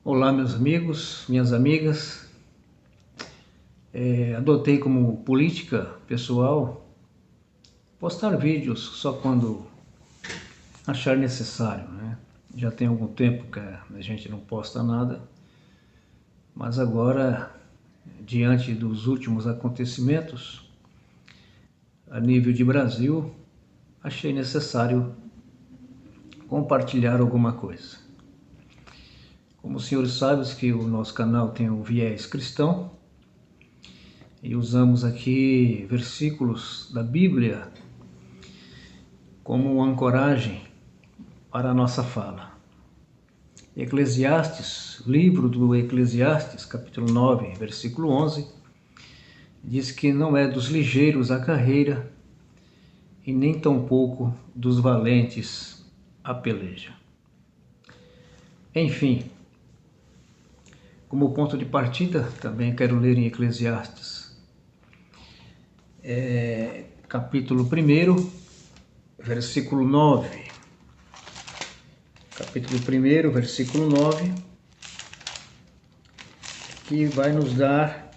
Olá, meus amigos, minhas amigas. Adotei como política pessoal postar vídeos só quando achar necessário, né? Já tem algum tempo que a gente não posta nada, mas agora, diante dos últimos acontecimentos a nível de Brasil, achei necessário compartilhar alguma coisa. Como os senhores sabem que o nosso canal tem um viés cristão, e usamos aqui versículos da Bíblia como ancoragem para a nossa fala. Eclesiastes, livro do Eclesiastes, capítulo 9, versículo 11, diz que não é dos ligeiros a carreira e nem tampouco dos valentes a peleja. Enfim, como ponto de partida, também quero ler em Eclesiastes, capítulo 1, versículo 9. Capítulo 1, versículo 9, que vai nos dar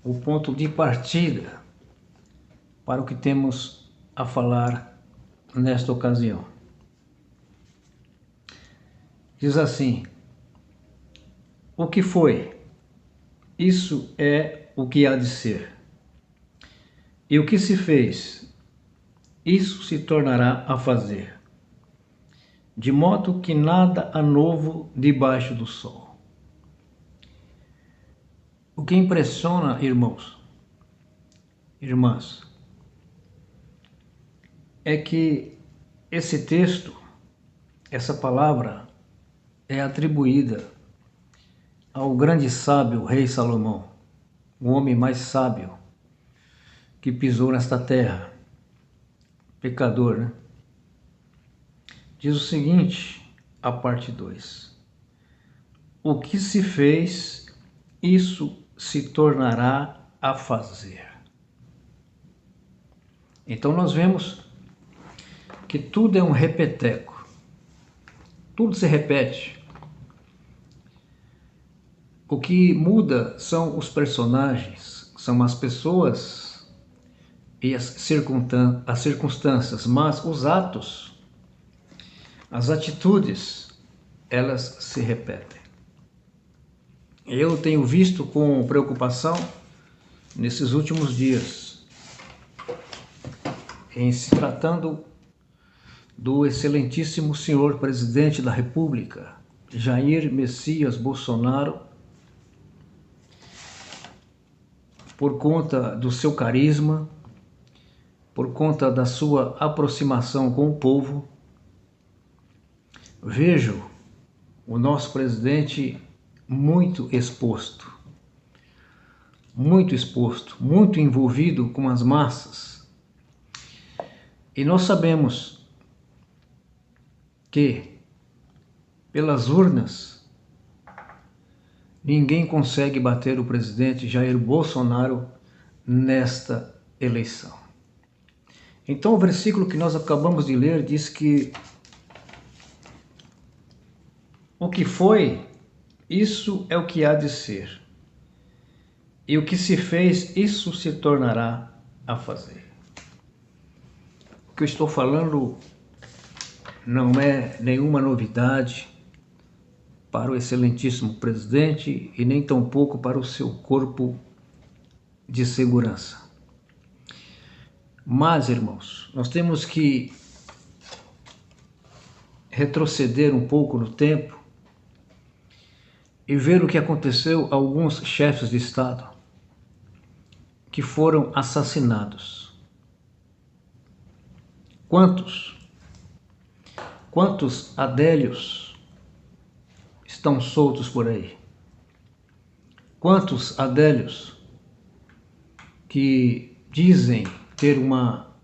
o ponto de partida para o que temos a falar nesta ocasião. Diz assim: o que foi, isso é o que há de ser. E o que se fez, isso se tornará a fazer. De modo que nada há novo debaixo do sol. O que impressiona, irmãos, irmãs, é que esse texto, essa palavra, é atribuída ao grande sábio rei Salomão, o homem mais sábio que pisou nesta terra, pecador, né? Diz o seguinte, a parte 2: o que se fez, isso se tornará a fazer. Então nós vemos que tudo é um repeteco, tudo se repete. O que muda são os personagens, são as pessoas e as circunstâncias, mas os atos, as atitudes, elas se repetem. Eu tenho visto com preocupação nesses últimos dias, em se tratando do excelentíssimo senhor presidente da República, Jair Messias Bolsonaro, por conta do seu carisma, por conta da sua aproximação com o povo. Vejo o nosso presidente muito exposto, muito envolvido com as massas. E nós sabemos que, pelas urnas, ninguém consegue bater o presidente Jair Bolsonaro nesta eleição. Então o versículo que nós acabamos de ler diz que o que foi, isso é o que há de ser. E o que se fez, isso se tornará a fazer. O que eu estou falando não é nenhuma novidade para o excelentíssimo presidente e nem tampouco para o seu corpo de segurança. Mas, irmãos, nós temos que retroceder um pouco no tempo e ver o que aconteceu a alguns chefes de Estado que foram assassinados. Quantos Adélios estão soltos por aí? Quantos Adélios que dizem ter uma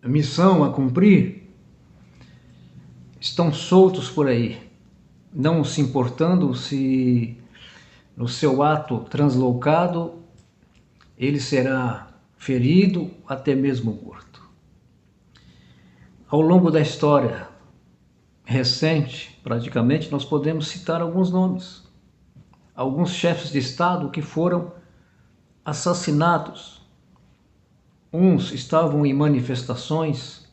missão a cumprir estão soltos por aí, não se importando se no seu ato translocado ele será ferido, até mesmo morto. Ao longo da história, recente, praticamente, nós podemos citar alguns nomes. Alguns chefes de Estado que foram assassinados. Uns estavam em manifestações,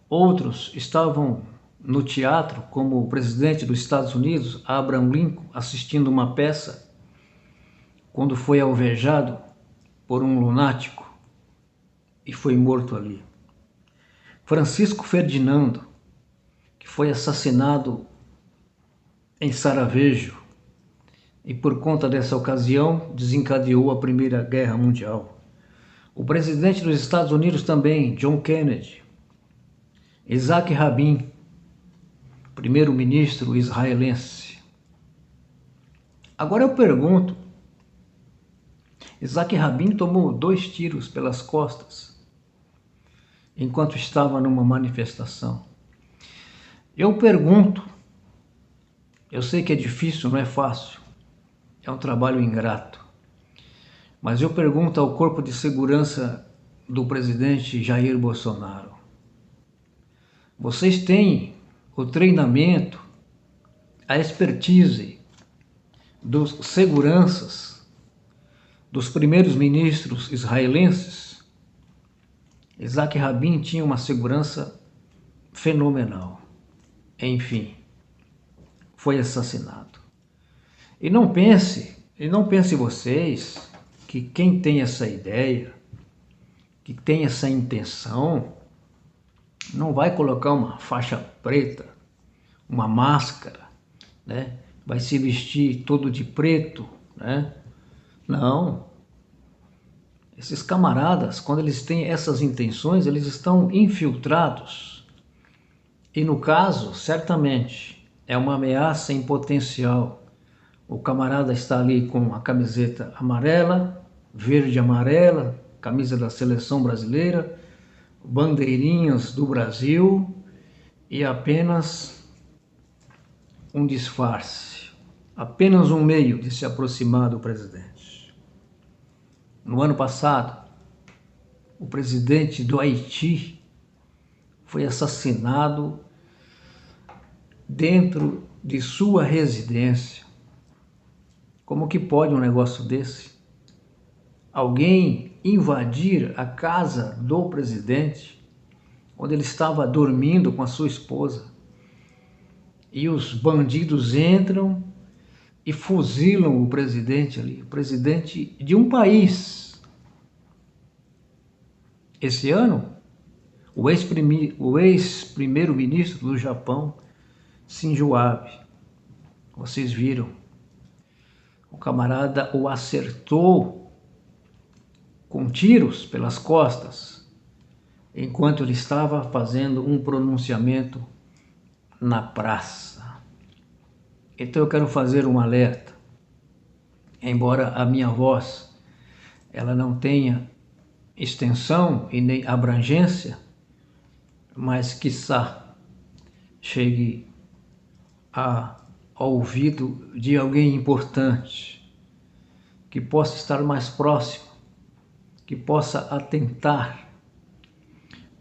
outros estavam no teatro, como o presidente dos Estados Unidos, Abraham Lincoln, assistindo uma peça, quando foi alvejado por um lunático e foi morto ali. Francisco Ferdinando, que foi assassinado em Sarajevo e por conta dessa ocasião desencadeou a Primeira Guerra Mundial. O presidente dos Estados Unidos também, John Kennedy, Isaac Rabin, primeiro-ministro israelense. Agora eu pergunto, Isaac Rabin tomou 2 tiros pelas costas enquanto estava numa manifestação. Eu pergunto, eu sei que é difícil, não é fácil, é um trabalho ingrato, mas eu pergunto ao corpo de segurança do presidente Jair Bolsonaro: vocês têm o treinamento, a expertise dos seguranças dos primeiros ministros israelenses? Isaac Rabin tinha uma segurança fenomenal. Enfim, foi assassinado. E não pense vocês que quem tem essa ideia, que tem essa intenção, não vai colocar uma faixa preta, uma máscara, né? Vai se vestir todo de preto, né? Não. Esses camaradas, quando eles têm essas intenções, eles estão infiltrados. E no caso, certamente, é uma ameaça em potencial. O camarada está ali com a camiseta amarela, verde e amarela, camisa da seleção brasileira, bandeirinhas do Brasil e apenas um disfarce, apenas um meio de se aproximar do presidente. No ano passado, o presidente do Haiti foi assassinado dentro de sua residência. Como que pode um negócio desse? Alguém invadir a casa do presidente, onde ele estava dormindo com a sua esposa, e os bandidos entram e fuzilam o presidente ali, o presidente de um país. Esse ano, o ex-primeiro-ministro do Japão, Shinzo Abe, vocês viram, o camarada o acertou com tiros pelas costas, enquanto ele estava fazendo um pronunciamento na praça. Então eu quero fazer um alerta, embora a minha voz ela não tenha extensão e nem abrangência, mas quiçá chegue ao ouvido de alguém importante, que possa estar mais próximo, que possa atentar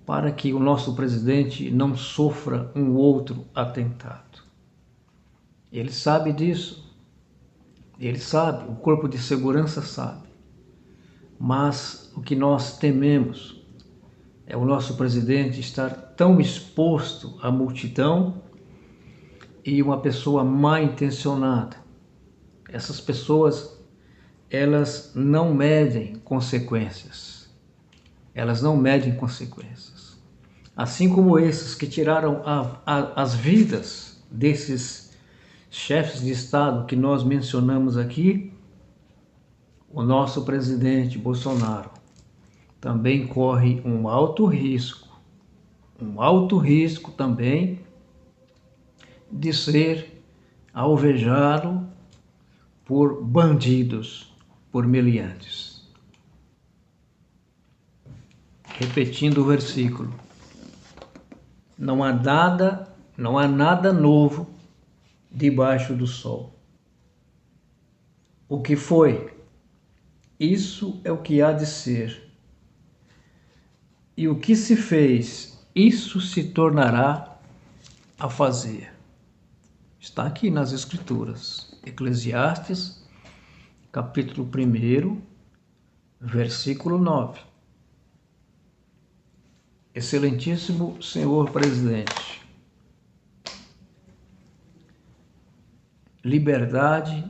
para que o nosso presidente não sofra um outro atentado. Ele sabe disso, ele sabe, o corpo de segurança sabe, mas o que nós tememos é o nosso presidente estar tão exposto à multidão e uma pessoa mal intencionada. Essas pessoas, elas não medem consequências. Elas não medem consequências. Assim como esses que tiraram as vidas desses chefes de Estado que nós mencionamos aqui, o nosso presidente Bolsonaro também corre um alto risco também de ser alvejado por bandidos, por meliantes. Repetindo o versículo: não há nada novo debaixo do sol. O que foi, isso é o que há de ser. E o que se fez, isso se tornará a fazer. Está aqui nas Escrituras. Eclesiastes, capítulo 1, versículo 9. Excelentíssimo senhor presidente, liberdade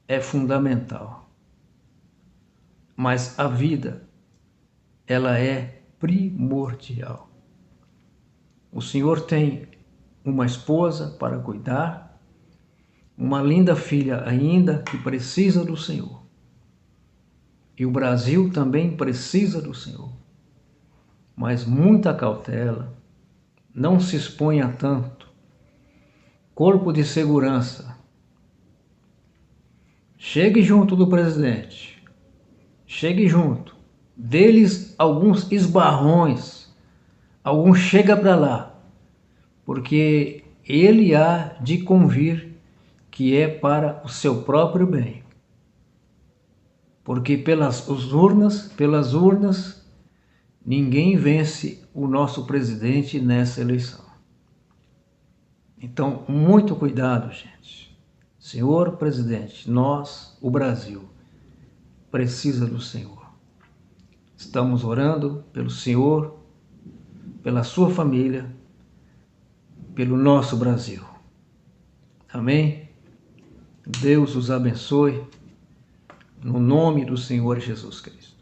é fundamental, mas a vida, ela é primordial. O senhor tem uma esposa para cuidar, uma linda filha ainda que precisa do Senhor. E o Brasil também precisa do Senhor. Mas muita cautela, não se exponha tanto. Corpo de segurança, chegue junto do presidente, chegue junto, dê-lhes alguns esbarrões, algum chega para lá, porque ele há de convir que é para o seu próprio bem. Porque pelas urnas, ninguém vence o nosso presidente nessa eleição. Então, muito cuidado, gente. Senhor presidente, nós, o Brasil, precisa do Senhor. Estamos orando pelo Senhor, pela sua família, pelo nosso Brasil. Amém? Deus os abençoe, no nome do Senhor Jesus Cristo.